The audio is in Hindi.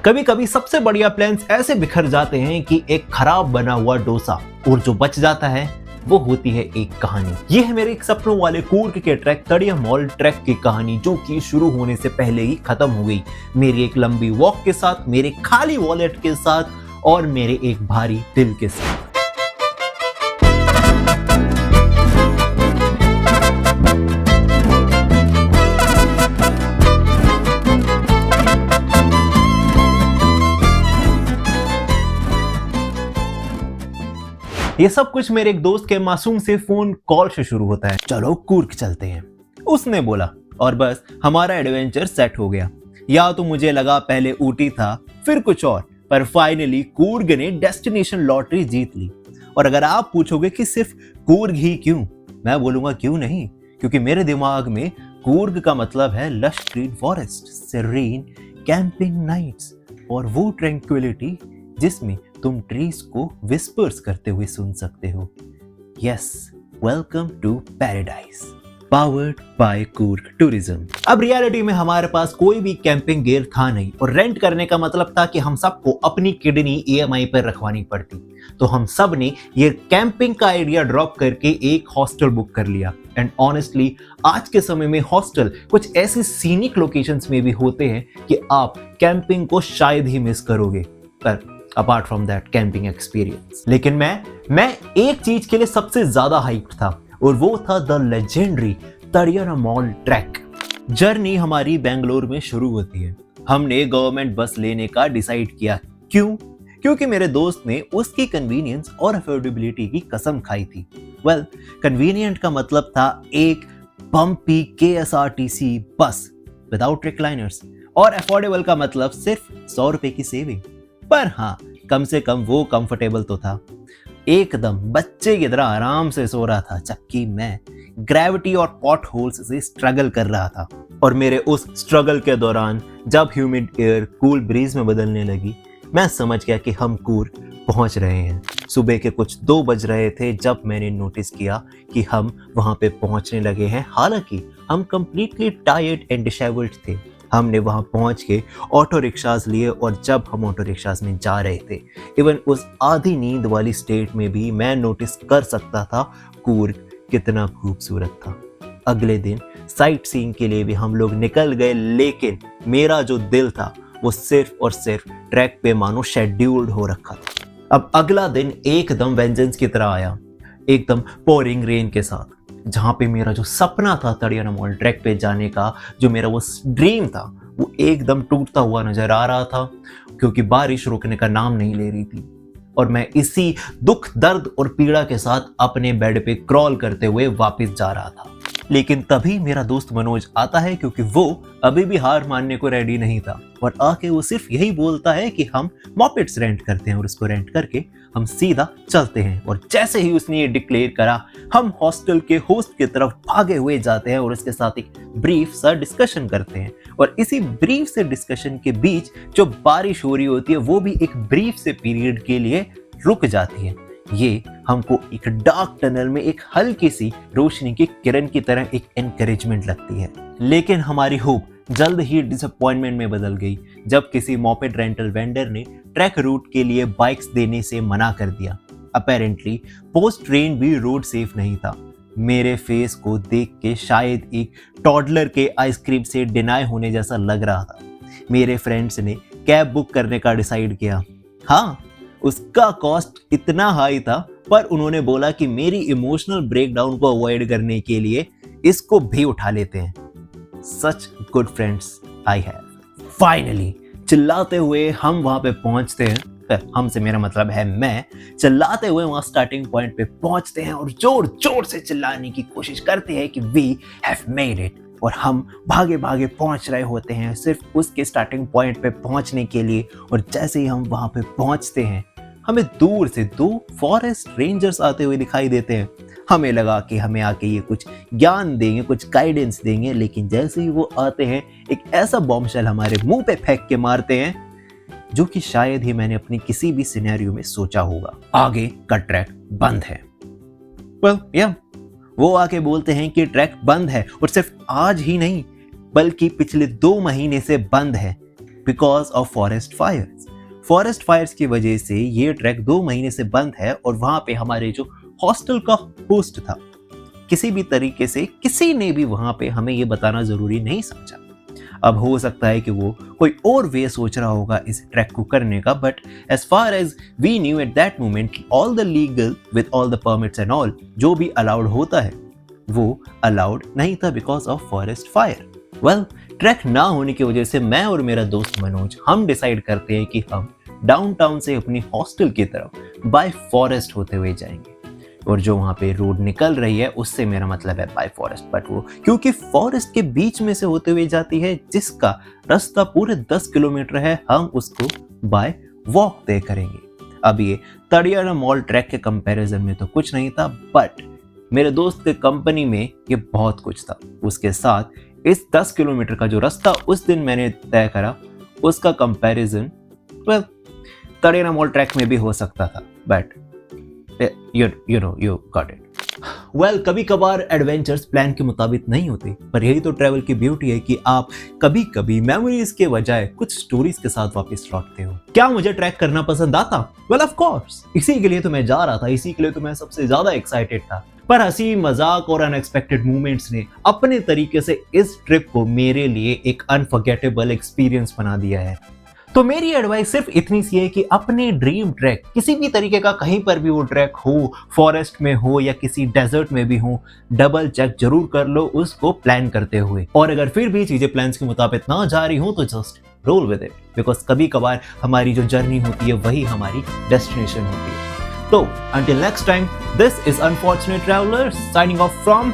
कभी कभी सबसे बढ़िया प्लान्स ऐसे बिखर जाते हैं कि एक खराब बना हुआ डोसा, और जो बच जाता है वो होती है एक कहानी। ये है मेरे एक सपनों वाले कूर्ग के ट्रैक तड़िया मॉल ट्रैक की कहानी, जो कि शुरू होने से पहले ही खत्म हो गई। मेरी एक लंबी वॉक के साथ, मेरे खाली वॉलेट के साथ और मेरे एक भारी दिल के साथ। ये सब कुछ मेरे एक दोस्त के मासूम से फोन कॉल से शुरू होता है। चलो कूर्ग चलते हैं, उसने बोला, और बस हमारा एडवेंचर सेट हो गया। या तो मुझे लगा पहले ऊटी था फिर कुछ और, पर फाइनली कूर्ग ने डेस्टिनेशन लॉटरी जीत ली। और अगर आप पूछोगे कि सिर्फ कूर्ग ही क्यों, मैं बोलूंगा क्यों नहीं, क्योंकि मेरे दिमाग में कूर्ग का मतलब है lush green forest, serene camping nights और वो ट्रैंक्विलिटी जिसमें तुम ट्रीज को विस्पर्स करते हुए सुन सकते हो। Yes, welcome to paradise, powered by Coorg tourism. अब रियलिटी में हमारे पास कोई भी कैंपिंग गियर था नहीं, और रेंट करने का मतलब था कि हम सबको अपनी किडनी EMI पर रखवानी पड़ती। तो हम सब ने ये कैंपिंग का आइडिया ड्रॉप करके एक हॉस्टल बुक कर लिया। एंड ऑनेस्टली आज के समय में हॉस्टल कुछ ऐसी सीनिक लोकेशंस में भी होते हैं कि आप कैंपिंग को शायद ही मिस करोगे, पर apart from that camping experience. लेकिन मैं एक चीज के लिए सबसे ज्यादा हाइप्ड था, और वो था the legendary Tadiandamol trek. Journey हमारी बेंगलोर में शुरू होती है। हमने गवर्नमेंट बस लेने का डिसाइड किया। क्यों? क्योंकि मेरे दोस्त ने उसकी कन्वीनियंस और अफोर्डेबिलिटी की कसम खाई थी। वेल, कन्वीनियंट का मतलब था एक बम्पी KSRTC बस विदाउट रिक्लाइनर्स, और अफोर्डेबल का मतलब सिर्फ 100 रुपए की सेविंग। पर हाँ, कम से कम वो कंफर्टेबल तो था। एकदम बच्चे की तरह आराम से सो रहा था, जबकि मैं ग्रेविटी और पॉट होल्स से स्ट्रगल कर रहा था। और मेरे उस स्ट्रगल के दौरान जब ह्यूमिड एयर कूल ब्रीज में बदलने लगी, मैं समझ गया कि हम कूर्ग पहुंच रहे हैं। सुबह के कुछ 2 बज रहे थे जब मैंने नोटिस किया कि हम वहां पे पहुंचने लगे हैं। हालांकि हम कंप्लीटली टायर्ड एंड डिसेबल्ड थे। हमने वहां पहुंच के ऑटो रिक्शास लिए, और जब हम ऑटो रिक्शास में जा रहे थे, इवन उस आधी नींद वाली स्टेट में भी मैं नोटिस कर सकता था कूर्ग कितना खूबसूरत था। अगले दिन साइट सीइंग के लिए भी हम लोग निकल गए, लेकिन मेरा जो दिल था वो सिर्फ और सिर्फ ट्रैक पे मानो शेड्यूल्ड हो रखा था। अब अगला दिन एकदम वेंजेंस की तरह आया, एकदम पोरिंग रेन के साथ। जहां पे मेरा जो सपना था तड़िया मॉल ट्रैक पे जाने का, जो मेरा वो ड्रीम था, वो एकदम टूटता हुआ नजर आ रहा था, क्योंकि बारिश रुकने का नाम नहीं ले रही थी। और मैं इसी दुख, दर्द और पीड़ा के साथ अपने बेड पे क्रॉल करते हुए वापस जा रहा था। लेकिन तभी मेरा दोस्त मनोज आता है, क्योंकि वो अभी भी हार मानने को रेडी नहीं था। और आके वो सिर्फ यही बोलता है कि हम मॉपेड्स रेंट करते हैं, और उसको रेंट करके हम सीधा चलते हैं। और जैसे ही उसने ये डिक्लेयर करा, हम हॉस्टल के होस्ट की तरफ भागे हुए जाते हैं और उसके साथ एक ब्रीफ सा डिस्कशन करते हैं। और इसी ब्रीफ से डिस्कशन के बीच जो बारिश हो रही होती है, वो भी एक ब्रीफ से पीरियड के लिए रुक जाती है। ये हमको एक डार्क टनल में एक हल्की सी रोशनी की किरण की तरह एक एनकरेजमेंट लगती है। लेकिन हमारी होप जल्द ही डिसअपॉइंटमेंट में बदल गई जब किसी मॉपेड रेंटल वेंडर ने ट्रैक रूट के लिए बाइक्स देने से मना कर दिया। अपेरेंटली पोस्ट ट्रेन भी रोड सेफ नहीं था। मेरे फेस को देख के शायद एक टॉडलर के आइसक्रीम से डिनाई होने जैसा लग रहा था। मेरे फ्रेंड्स ने कैब बुक करने का डिसाइड किया। हाँ, उसका कॉस्ट इतना हाई था, पर उन्होंने बोला कि मेरी इमोशनल ब्रेकडाउन को अवॉइड करने के लिए इसको भी उठा लेते हैं। Such good friends I have. Finally चिल्लाते हुए हम वहां पे पहुंचते हैं। हमसे मेरा मतलब है मैं। चिल्लाते हुए वहां स्टार्टिंग पॉइंट पे पहुंचते हैं और जोर जोर से चिल्लाने की कोशिश करते हैं कि वी हैव मेड इट। और हम भागे भागे पहुंच रहे होते हैं सिर्फ उसके स्टार्टिंग पॉइंट पे पहुंचने के लिए। और जैसे ही हम वहां पे पहुंचते हैं, हमें दूर से 2 फॉरेस्ट रेंजर्स आते हुए दिखाई देते हैं। हमें लगा कि हमें आके ये कुछ ज्ञान देंगे, कुछ गाइडेंस देंगे, लेकिन जैसे ही वो आते हैं, एक ऐसा बॉम्बशेल हमारे मुंह पे फेंक के मारते हैं जो कि शायद ही मैंने अपनी किसी भी सिनेरियो में सोचा होगा। आगे का ट्रैक बंद है। वो आके बोलते हैं कि ट्रैक बंद है, और सिर्फ आज ही नहीं बल्कि पिछले 2 महीने से बंद है। बिकॉज ऑफ फॉरेस्ट फायर्स की वजह से ये ट्रैक 2 महीने से बंद है और वहां पे हमारे जो हॉस्टल का होस्ट था, किसी भी तरीके से किसी ने भी वहां पे हमें ये बताना जरूरी नहीं समझा। अब हो सकता है कि वो कोई और वे सोच रहा होगा इस ट्रैक को करने का, but as far as we knew at that moment all the legal with all the permits and all जो भी अलाउड होता है वो अलाउड नहीं था because of forest fire. Well, track ना होने की वजह से मैं और मेरा दोस्त मनोज हम डिसाइड करते हैं कि हम डाउनटाउन से अपनी हॉस्टल की तरफ बाय फॉरेस्ट होते हुए जाएंगे। और जो वहां पे रोड निकल रही है उससे मेरा मतलब है बाय फॉरेस्ट, बट वो क्योंकि फॉरेस्ट के बीच में से होते हुए जाती है जिसका रास्ता पूरे 10 किलोमीटर है, हम उसको बाय वॉक तय करेंगे। अब ये तड़ियाना मॉल ट्रैक के कंपैरिजन में तो कुछ नहीं था, बट मेरे दोस्त के कंपनी में ये बहुत कुछ था। उसके साथ इस 10 किलोमीटर का जो रास्ता उस दिन मैंने तय करा उसका कंपैरिजन तड़ियाना मॉल ट्रैक में भी हो सकता था, but you got it. Well, कभी कभार एडवेंचर्स प्लान के मुताबिक नहीं होते, पर यही तो ट्रैवल की ब्यूटी है कि आप कभी कभी मेमोरीज के बजाय कुछ स्टोरीज के साथ वापस लौटते हो। क्या मुझे ट्रैक करना पसंद आता? वेल, ऑफ कोर्स, इसी के लिए तो मैं जा रहा था, इसी के लिए तो मैं सबसे ज्यादा एक्साइटेड था। पर हंसी मजाक और अनएक्सपेक्टेड मूवमेंट्स ने अपने तरीके से इस ट्रिप को मेरे लिए एक अनफॉरगेटेबल एक्सपीरियंस बना दिया है। तो मेरी एडवाइस सिर्फ इतनी सी है कि अपने ड्रीम ट्रैक किसी भी तरीके का, कहीं पर भी वो ट्रैक हो, फॉरेस्ट में हो या किसी डेजर्ट में भी हो, डबल चेक जरूर कर लो उसको प्लान करते हुए। और अगर फिर भी चीजें प्लान्स के मुताबिक ना जा रही हो तो just roll with it, because कभी कभार हमारी जो जर्नी होती है वही हमारी डेस्टिनेशन होती है। तो until next time, this is Unfortunate Traveler signing off from